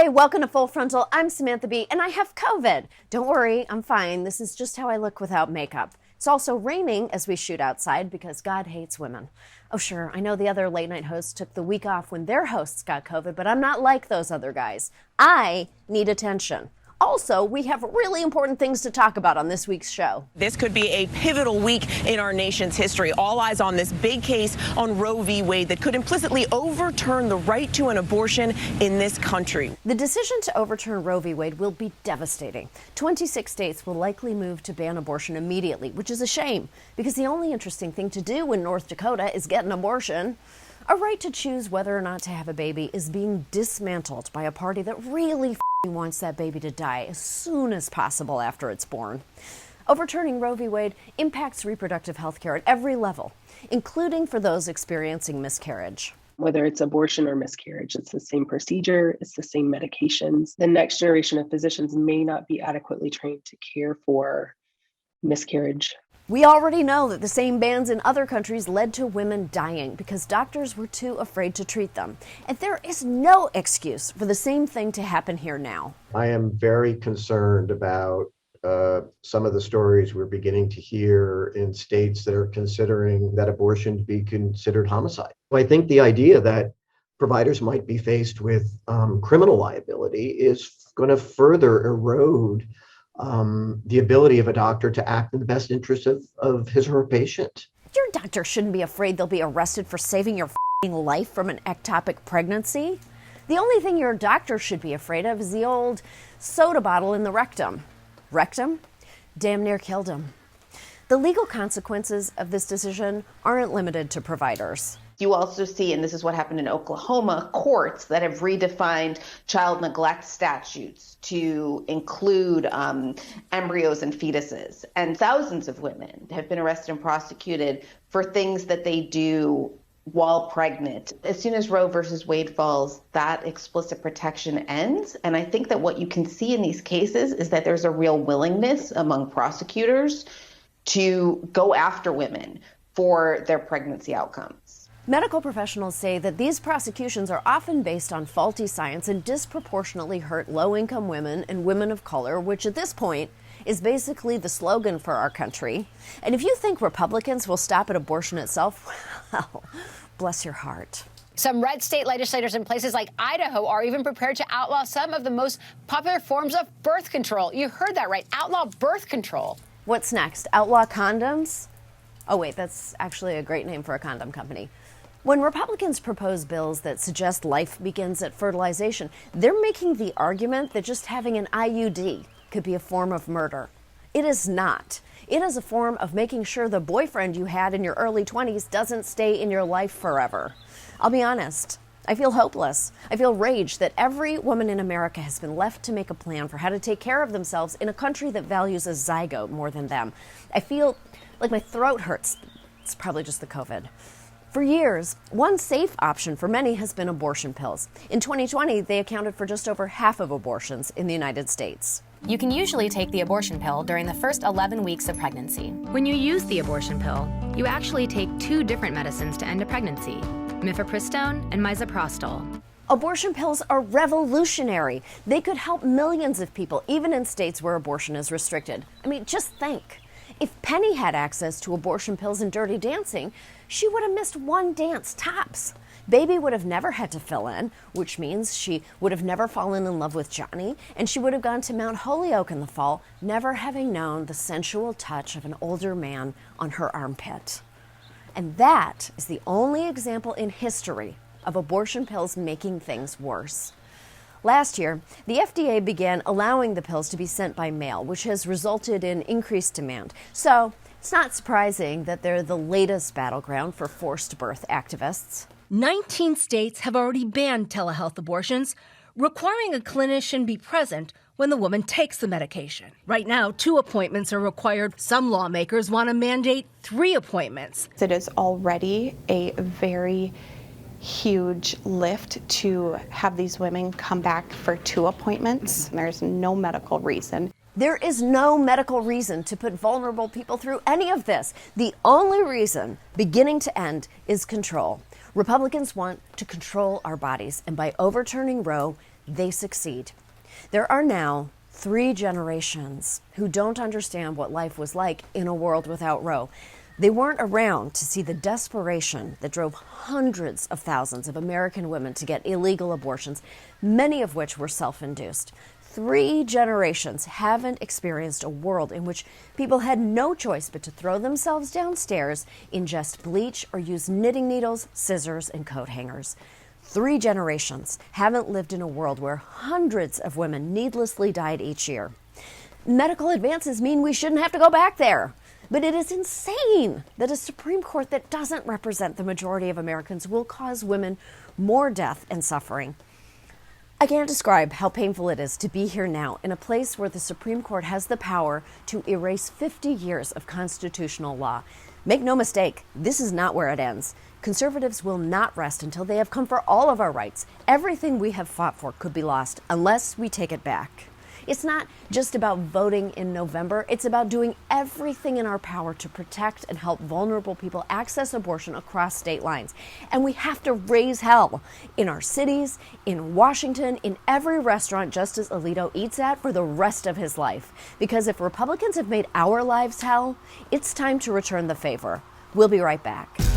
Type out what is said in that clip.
Hi, welcome to Full Frontal. I'm Samantha B, and I have COVID. Don't worry, I'm fine. This is just how I look without makeup. It's also raining as we shoot outside because God hates women. Oh, sure, I know the other late night hosts took the week off when their hosts got COVID, but I'm not like those other guys. I need attention. Also, we have really important things to talk about on this week's show. This could be a pivotal week in our nation's history. All eyes on this big case on Roe v. Wade that could implicitly overturn the right to an abortion in this country. The decision to overturn Roe v. Wade will be devastating. 26 states will likely move to ban abortion immediately, which is a shame, because the only interesting thing to do in North Dakota is get an abortion. A right to choose whether or not to have a baby is being dismantled by a party that really wants that baby to die as soon as possible after it's born. Overturning Roe v. Wade impacts reproductive health care at every level, including for those experiencing miscarriage. Whether it's abortion or miscarriage, it's the same procedure, it's the same medications. The next generation of physicians may not be adequately trained to care for miscarriage. We already know that the same bans in other countries led to women dying because doctors were too afraid to treat them. And there is no excuse for the same thing to happen here now. I am very concerned about some of the stories we're beginning to hear in states that are considering that abortion to be considered homicide. I think the idea that providers might be faced with criminal liability is going to further erode the ability of a doctor to act in the best interest of his or her patient. Your doctor shouldn't be afraid they'll be arrested for saving your life from an ectopic pregnancy. The only thing your doctor should be afraid of is the old soda bottle in the rectum. Rectum? Damn near killed him. The legal consequences of this decision aren't limited to providers. You also see, and this is what happened in Oklahoma, courts that have redefined child neglect statutes to include embryos and fetuses. And thousands of women have been arrested and prosecuted for things that they do while pregnant. As soon as Roe versus Wade falls, that explicit protection ends. And I think that what you can see in these cases is that there's a real willingness among prosecutors to go after women for their pregnancy outcomes. Medical professionals say that these prosecutions are often based on faulty science and disproportionately hurt low-income women and women of color, which at this point is basically the slogan for our country. And if you think Republicans will stop at abortion itself, well, bless your heart. Some red state legislators in places like Idaho are even prepared to outlaw some of the most popular forms of birth control. You heard that right, outlaw birth control. What's next? Outlaw Condoms? Oh wait, that's actually a great name for a condom company. When Republicans propose bills that suggest life begins at fertilization, they're making the argument that just having an IUD could be a form of murder. It is not. It is a form of making sure the boyfriend you had in your early 20s doesn't stay in your life forever. I'll be honest, I feel hopeless. I feel rage that every woman in America has been left to make a plan for how to take care of themselves in a country that values a zygote more than them. I feel like my throat hurts. It's probably just the COVID. For years, one safe option for many has been abortion pills. In 2020, they accounted for just over half of abortions in the United States. You can usually take the abortion pill during the first 11 weeks of pregnancy. When you use the abortion pill, you actually take two different medicines to end a pregnancy, mifepristone and misoprostol. Abortion pills are revolutionary. They could help millions of people, even in states where abortion is restricted. I mean, just think. If Penny had access to abortion pills and Dirty Dancing, she would have missed one dance tops. Baby would have never had to fill in, which means she would have never fallen in love with Johnny, and she would have gone to Mount Holyoke in the fall, never having known the sensual touch of an older man on her armpit. And that is the only example in history of abortion pills making things worse. Last year, the FDA began allowing the pills to be sent by mail, which has resulted in increased demand. So it's not surprising that they're the latest battleground for forced birth activists. 19 states have already banned telehealth abortions, requiring a clinician be present when the woman takes the medication. Right now, 2 appointments are required. Some lawmakers want to mandate 3 appointments. It is already a very huge lift to have these women come back for 2 appointments. There's no medical reason. There is no medical reason to put vulnerable people through any of this. The only reason, beginning to end, is control. Republicans want to control our bodies, and by overturning Roe, they succeed. There are now 3 generations who don't understand what life was like in a world without Roe. They weren't around to see the desperation that drove hundreds of thousands of American women to get illegal abortions, many of which were self-induced. 3 generations haven't experienced a world in which people had no choice but to throw themselves downstairs, ingest bleach, or use knitting needles, scissors, and coat hangers. 3 generations haven't lived in a world where hundreds of women needlessly died each year. Medical advances mean we shouldn't have to go back there. But it is insane that a Supreme Court that doesn't represent the majority of Americans will cause women more death and suffering. I can't describe how painful it is to be here now in a place where the Supreme Court has the power to erase 50 years of constitutional law. Make no mistake, this is not where it ends. Conservatives will not rest until they have come for all of our rights. Everything we have fought for could be lost unless we take it back. It's not just about voting in November. It's about doing everything in our power to protect and help vulnerable people access abortion across state lines. And we have to raise hell in our cities, in Washington, in every restaurant Justice Alito eats at for the rest of his life. Because if Republicans have made our lives hell, it's time to return the favor. We'll be right back.